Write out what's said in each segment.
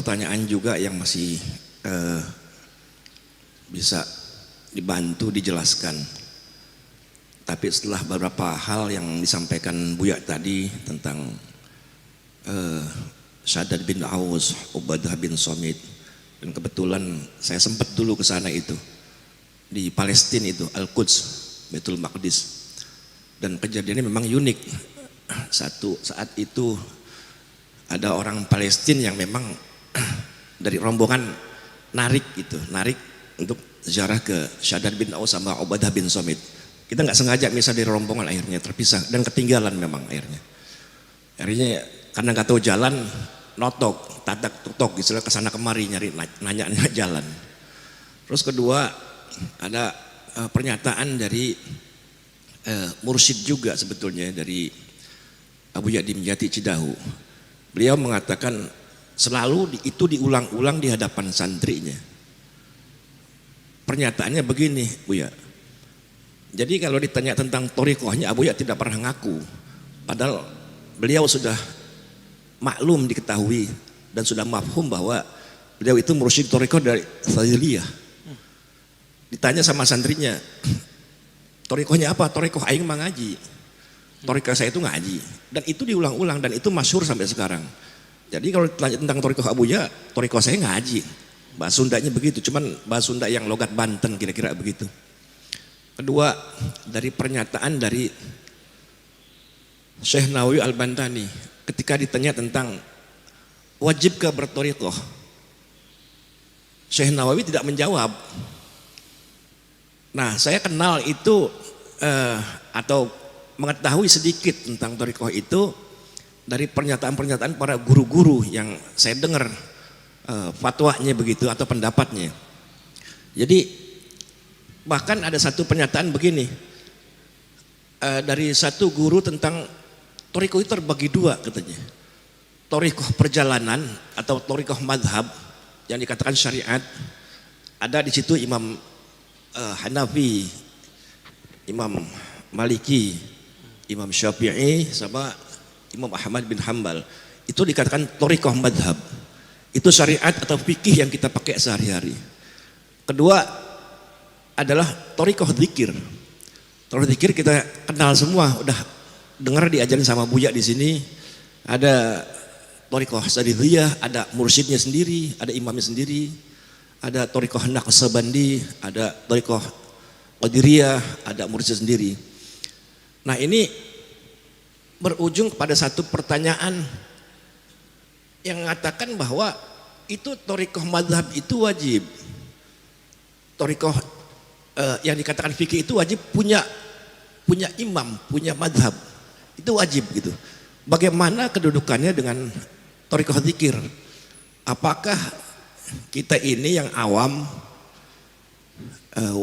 pertanyaan juga yang masih bisa dibantu dijelaskan. Tapi setelah beberapa hal yang disampaikan Buya tadi tentang Shaddad bin Aus, Ubadah bin Somit, dan kebetulan saya sempat dulu ke sana itu di Palestina itu Al-Quds, Baitul Maqdis, dan kejadiannya memang unik. Satu saat itu ada orang Palestina yang memang dari rombongan narik untuk ziarah ke Shaddad bin Aus sama Ubadah bin Somit. Kita nggak sengaja misal dari rombongan, akhirnya terpisah dan ketinggalan memang akhirnya karena nggak tahu jalan, notok, tatak tutok, istilah kesana kemari nyari nanya jalan. Terus kedua ada pernyataan dari mursyid juga sebetulnya dari Abu Yadim Yati Cidahu. Beliau mengatakan selalu itu diulang-ulang di hadapan santrinya. Pernyataannya begini, Buya. Jadi kalau ditanya tentang thariqahnya, Abu Ya tidak pernah ngaku. Padahal beliau sudah maklum diketahui dan sudah mafhum bahwa beliau itu mursyid thariqah dari Syadziliyah. Ditanya sama santrinya, thariqahnya apa? Thariqah aing mah ngaji. Thariqah saya itu ngaji. Dan itu diulang-ulang dan itu masyhur sampai sekarang. Jadi kalau ditanya tentang thariqah Abu Ya, thariqah saya ngaji. Bahasa Sundanya begitu, cuman bahasa Sunda yang logat Banten kira-kira begitu. Kedua, dari pernyataan dari Syekh Nawawi Al-Bantani ketika ditanya tentang wajibkah berthariqah, Syekh Nawawi tidak menjawab. Nah, saya kenal itu atau mengetahui sedikit tentang thariqah itu dari pernyataan-pernyataan para guru-guru yang saya dengar fatwanya begitu atau pendapatnya. Jadi bahkan ada satu pernyataan begini dari satu guru tentang thariqah itu terbagi dua katanya. Thariqah perjalanan atau thariqah madhab yang dikatakan syariat, ada di situ Imam Hanafi, Imam Maliki, Imam Syafi'i sama Imam Ahmad bin Hanbal. Itu dikatakan thariqah madhab. Itu syariat atau fikih yang kita pakai sehari-hari. Kedua adalah thariqah dzikir. Thariqah dzikir kita kenal semua, udah dengar diajarin sama Buya di sini. Ada thariqah Syadziliyah, ada mursyidnya sendiri, ada imamnya sendiri. Ada thariqah Naqsabandi, ada thariqah Qadiriyah, ada mursyid sendiri. Nah, ini berujung kepada satu pertanyaan yang mengatakan bahwa itu thariqah mazhab itu wajib. Thariqah yang dikatakan fikih itu wajib punya imam, punya madhab, itu wajib gitu. Bagaimana kedudukannya dengan thariqah dzikir? Apakah kita ini yang awam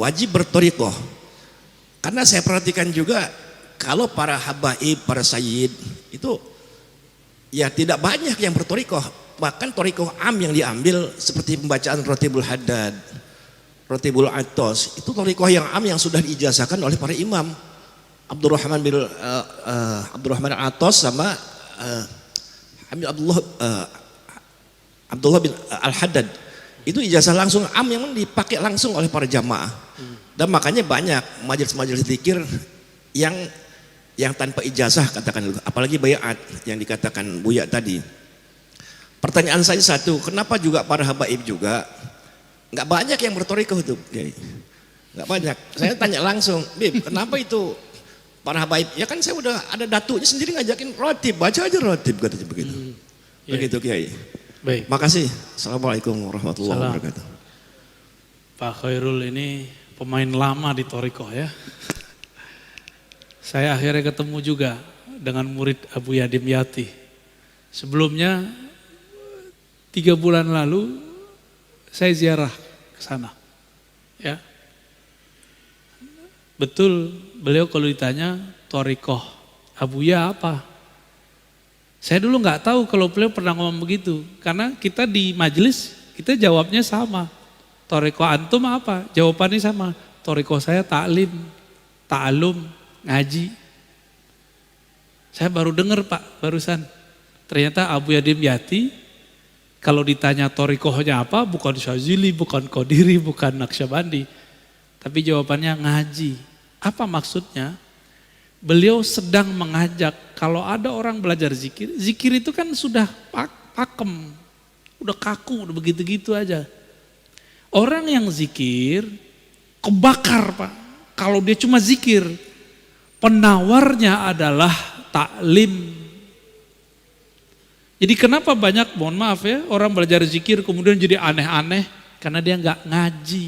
wajib berthariqah? Karena saya perhatikan juga kalau para habaib, para sayyid itu ya tidak banyak yang berthariqah. Bahkan thariqah am yang diambil seperti pembacaan Ratibul Haddad, Ratibul Atos, itu thariqah yang am yang sudah diijazahkan oleh para imam. Abdurrahman Atos sama Abdullah bin Al-Haddad. Itu ijazah langsung am yang dipakai langsung oleh para jamaah. Dan makanya banyak majelis-majelis zikir yang tanpa ijazah katakan, apalagi baiat yang dikatakan Buya tadi. Pertanyaan saya satu, kenapa juga para habaib juga nggak banyak yang berthariqah itu? Nggak banyak. Saya tanya langsung, Bib, kenapa itu para habaib? Ya kan saya udah ada datunya sendiri ngajakin rotib, baca aja rotib katanya begitu. Begitu Kiai. Baik. Makasih. Assalamualaikum warahmatullahi wabarakatuh. Pak Khairul ini pemain lama di thariqah ya. Saya akhirnya ketemu juga dengan murid Abu Yadim Yati. Sebelumnya 3 bulan lalu saya ziarah ke sana. Ya. Betul, beliau kalau ditanya thariqah Abuya apa? Saya dulu nggak tahu kalau beliau pernah ngomong begitu, karena kita di majelis kita jawabnya sama. Thariqah antum apa? Jawabannya sama. Thariqah saya taklim, ta'alum, ngaji. Saya baru dengar Pak barusan. Ternyata Abu Yadim Yati Kalau ditanya torikohnya apa, bukan Syazili, bukan Qadiri, bukan Naqsyabandi. Tapi jawabannya ngaji. Apa maksudnya? Beliau sedang mengajak, kalau ada orang belajar zikir, zikir itu kan sudah pakem, udah kaku, udah begitu-gitu aja. Orang yang zikir, kebakar Pak. Kalau dia cuma zikir, penawarnya adalah taklim. Jadi kenapa banyak, mohon maaf ya, orang belajar zikir kemudian jadi aneh-aneh karena dia nggak ngaji.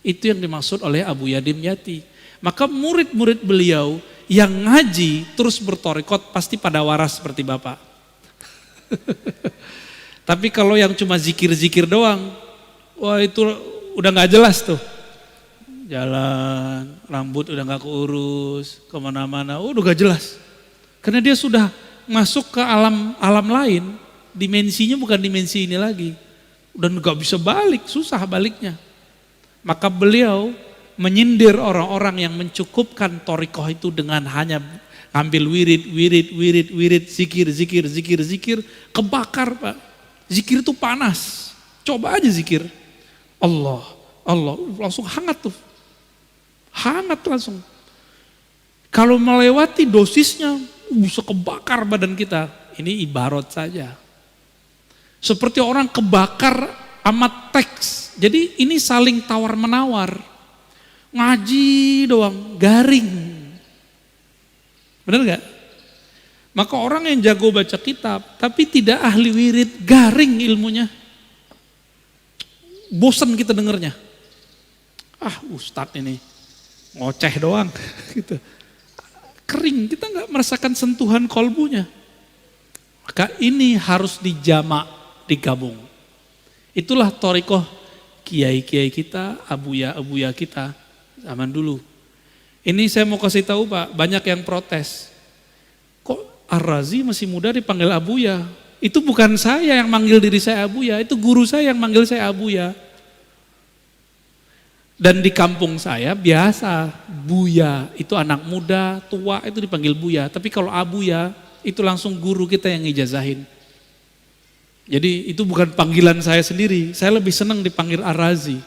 Itu yang dimaksud oleh Abu Yadim Yati. Maka murid-murid beliau yang ngaji terus bertorikot pasti pada waras seperti Bapak. Tapi kalau yang cuma zikir-zikir doang, wah itu udah nggak jelas tuh. Jalan, rambut udah nggak keurus, kemana-mana, udah nggak jelas. Karena dia sudah masuk ke alam lain, dimensinya bukan dimensi ini lagi. Dan gak bisa balik, susah baliknya. Maka beliau menyindir orang-orang yang mencukupkan torikoh itu dengan hanya ngambil wirid, zikir, kebakar Pak. Zikir itu panas, coba aja zikir. Allah, langsung hangat tuh. Hangat langsung. Kalau melewati dosisnya, bisa kebakar badan kita. Ini ibarat saja. Seperti orang kebakar amat teks. Jadi ini saling tawar menawar. Ngaji doang, garing. Benar gak? Maka orang yang jago baca kitab, tapi tidak ahli wirid, garing ilmunya. Bosan kita dengernya. Ustadz ini ngoceh doang. Gitu. Kering, kita nggak merasakan sentuhan kolbunya. Maka ini harus dijamak, digabung. Itulah torikoh kiai-kiai kita, abuya-abuya kita zaman dulu. Ini saya mau kasih tahu Pak, banyak yang protes. Kok Ar-Razi masih muda dipanggil abuya? Itu bukan saya yang manggil diri saya abuya, itu guru saya yang manggil saya abuya. Dan di kampung saya biasa, buya itu anak muda, tua itu dipanggil buya. Tapi kalau abuya itu langsung guru kita yang ngijazahin. Jadi itu bukan panggilan saya sendiri, saya lebih senang dipanggil Ar-Razi.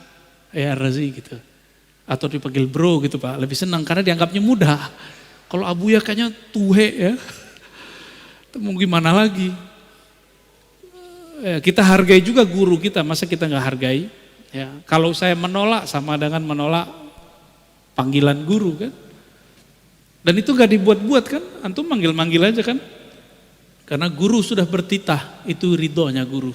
Ar-Razi gitu. Atau dipanggil bro gitu Pak, lebih senang karena dianggapnya muda. Kalau abuya kayaknya tuhe ya, mau gimana lagi. Kita hargai juga guru kita, masa kita nggak hargai? Ya, kalau saya menolak sama dengan menolak panggilan guru kan. Dan itu gak dibuat-buat kan, antum manggil-manggil aja kan. Karena guru sudah bertitah, itu ridhonya guru.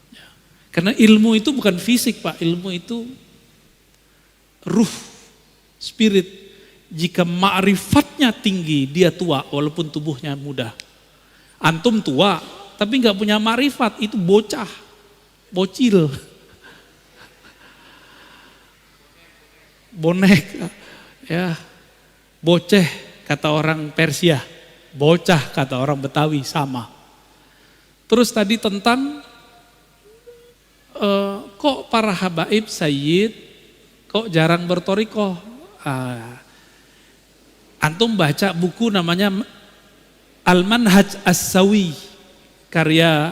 Ya. Karena ilmu itu bukan fisik Pak, ilmu itu ruh, spirit. Jika ma'rifatnya tinggi, dia tua walaupun tubuhnya muda. Antum tua, tapi gak punya ma'rifat, itu bocah, bocil. Bonek, ya, boceh kata orang Persia, bocah kata orang Betawi sama. Terus tadi tentang kok para habaib sayyid kok jarang bertorikoh. Antum baca buku namanya Al-Manhaj As-Sawi karya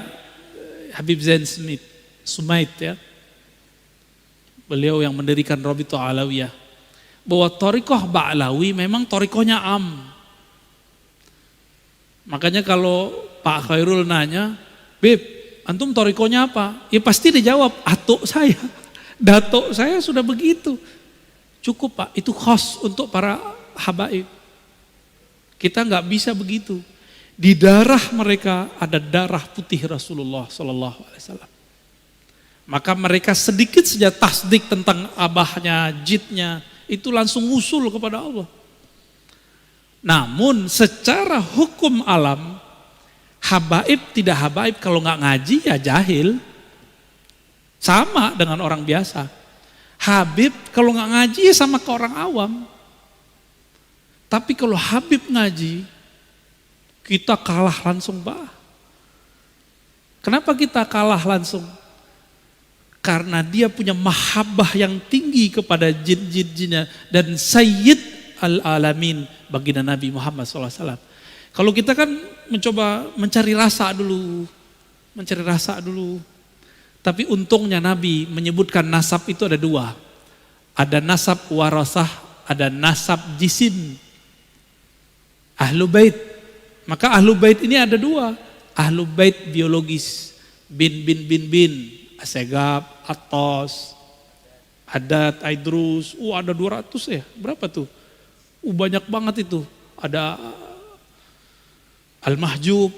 Habib Zain Sumait ya. Beliau yang mendirikan Rabithah Alawiyah. Bahwa torikoh Ba'lawi memang torikohnya am. Makanya kalau Pak Khairul nanya, Beb, antum torikohnya apa? Ya pasti dijawab, atuk saya. Datuk saya sudah begitu. Cukup Pak, itu khas untuk para habaib. Kita nggak bisa begitu. Di darah mereka ada darah putih Rasulullah SAW. Maka mereka sedikit saja tasdik tentang abahnya, jidnya, itu langsung usul kepada Allah. Namun secara hukum alam, habaib tidak habaib kalau nggak ngaji ya jahil. Sama dengan orang biasa. Habib kalau nggak ngaji ya sama ke orang awam. Tapi kalau Habib ngaji, kita kalah langsung Pak. Kenapa kita kalah langsung? Karena dia punya mahabbah yang tinggi kepada jin-jinnya dan Sayyid al-alamin baginda Nabi Muhammad SAW. Kalau kita kan mencoba mencari rasa dulu, mencari rasa dulu. Tapi untungnya Nabi menyebutkan nasab itu ada dua. Ada nasab warasah, ada nasab jisim. Ahlu bait. Maka ahlu bait ini ada dua. Ahlu bait biologis. Bin. Asegab, Atos, Adat, Aidrus. Ada 200 ya. Berapa tuh? Banyak banget itu. Ada Al-Mahjub,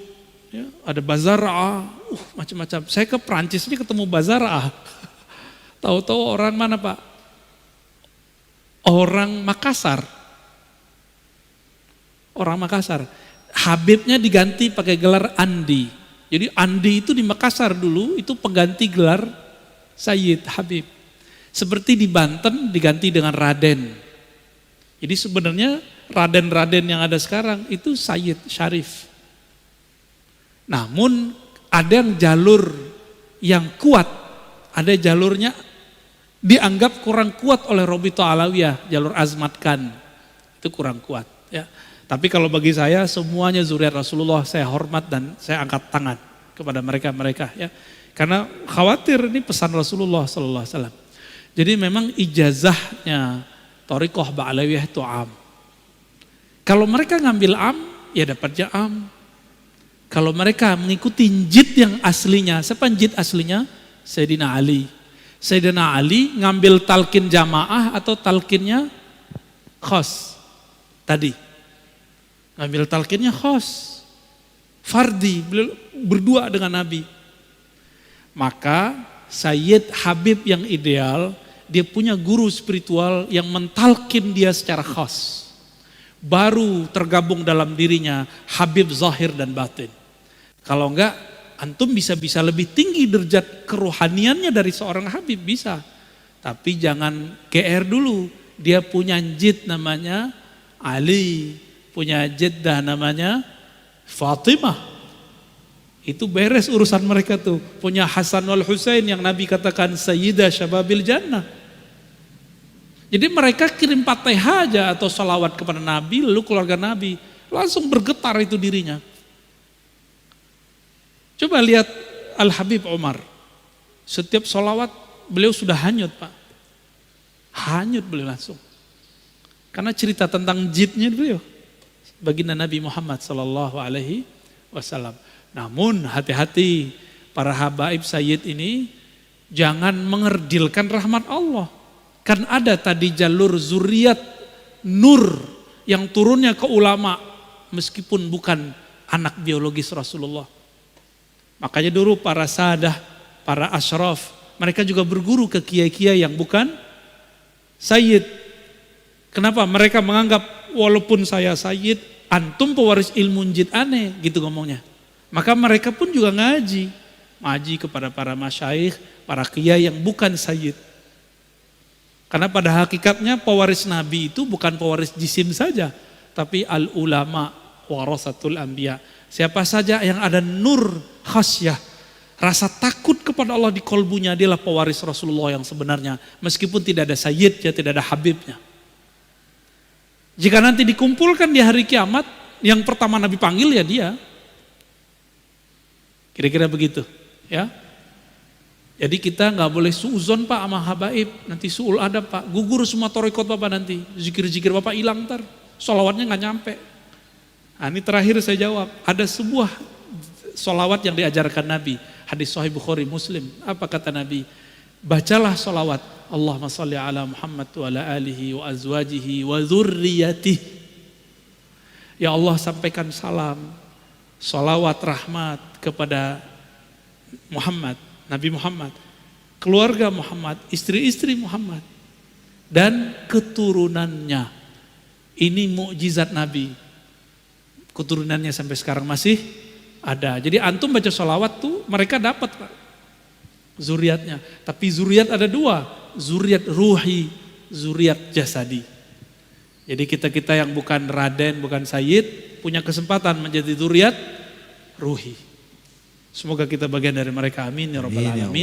ya, ada Bazara'ah, macam-macam. Saya ke Prancis ini ketemu Bazara'ah. Tahu-tahu orang mana Pak? Orang Makassar. Orang Makassar. Habibnya diganti pakai gelar Andi. Jadi Andi itu di Makassar dulu, itu pengganti gelar Sayyid Habib. Seperti di Banten diganti dengan Raden. Jadi sebenarnya Raden-Raden yang ada sekarang itu Sayyid Syarif. Namun ada yang jalur yang kuat, ada jalurnya dianggap kurang kuat oleh Robito Alawiyah, jalur Azmat Khan. Itu kurang kuat ya. Tapi kalau bagi saya semuanya zuriat Rasulullah saya hormat dan saya angkat tangan kepada mereka ya. Karena khawatir ini pesan Rasulullah sallallahu alaihi wasallam. Jadi memang ijazahnya Thariqah Ba'alawiyah itu am. Kalau mereka ngambil am, ya dapatnya am. Kalau mereka mengikuti jid yang aslinya, siapa jid aslinya? Sayyidina Ali. Sayyidina Ali ngambil talqin jamaah atau talqinnya khos? Tadi. Ngambil talqinnya khos. Fardi, berdua dengan Nabi. Maka Sayyid Habib yang ideal, dia punya guru spiritual yang mentalkin dia secara khas. Baru tergabung dalam dirinya Habib zahir dan batin. Kalau enggak, antum bisa lebih tinggi derajat kerohaniannya dari seorang Habib, bisa. Tapi jangan GR dulu. Dia punya jid namanya Ali, punya jiddah namanya Fatimah. Itu beres urusan mereka tuh. Punya Hasan wal Husain yang Nabi katakan Sayyidah Syababil Jannah. Jadi mereka kirim Fatihah aja atau salawat kepada Nabi, lalu keluarga Nabi. Langsung bergetar itu dirinya. Coba lihat Al-Habib Umar. Setiap salawat beliau sudah hanyut Pak. Hanyut beliau langsung. Karena cerita tentang jidnya beliau. Baginda Nabi Muhammad sallallahu alaihi wasallam. Namun hati-hati para habaib Sayyid ini jangan mengerdilkan rahmat Allah. Kan ada tadi jalur zuriat nur yang turunnya ke ulama meskipun bukan anak biologis Rasulullah. Makanya dulu para sadah, para asyraf, mereka juga berguru ke kiai-kiai yang bukan Sayyid. Kenapa? Mereka menganggap walaupun saya Sayyid, antum pewaris ilmu jid aneh gitu ngomongnya. Maka mereka pun juga ngaji kepada para masyaikh, para kiai yang bukan Sayyid. Karena pada hakikatnya pewaris Nabi itu bukan pewaris jisim saja, tapi al-ulama warasatul anbiya. Siapa saja yang ada nur khasyah, rasa takut kepada Allah di kolbunya, dialah pewaris Rasulullah yang sebenarnya. Meskipun tidak ada sayyidnya, tidak ada habibnya. Jika nanti dikumpulkan di hari kiamat, yang pertama Nabi panggil ya dia. Kira-kira begitu ya. Jadi kita nggak boleh suuzon Pak sama habaib, nanti suul adab Pak, gugur semua thariqat Bapak nanti, zikir-zikir Bapak hilang ntar, sholawatnya nggak nyampe. Nah, ini terakhir saya jawab, ada sebuah sholawat yang diajarkan Nabi, hadis Sahih Bukhari Muslim, apa kata Nabi? Bacalah sholawat, Allahumma sholli ala Muhammad wa ala alihi wa azwajihi wa dzurriyyatihi. Ya Allah sampaikan salam, sholawat rahmat kepada Muhammad, Nabi Muhammad, keluarga Muhammad, istri-istri Muhammad, dan keturunannya. Ini mukjizat Nabi. Keturunannya sampai sekarang masih ada. Jadi antum baca sholawat tuh mereka dapat Pak, zuriatnya. Tapi zuriat ada dua, zuriat ruhi, zuriat jasadi. Jadi kita yang bukan Raden, bukan Sayyid, punya kesempatan menjadi zuriat ruhi. Semoga kita bagian dari mereka, amin ya rabbal alamin.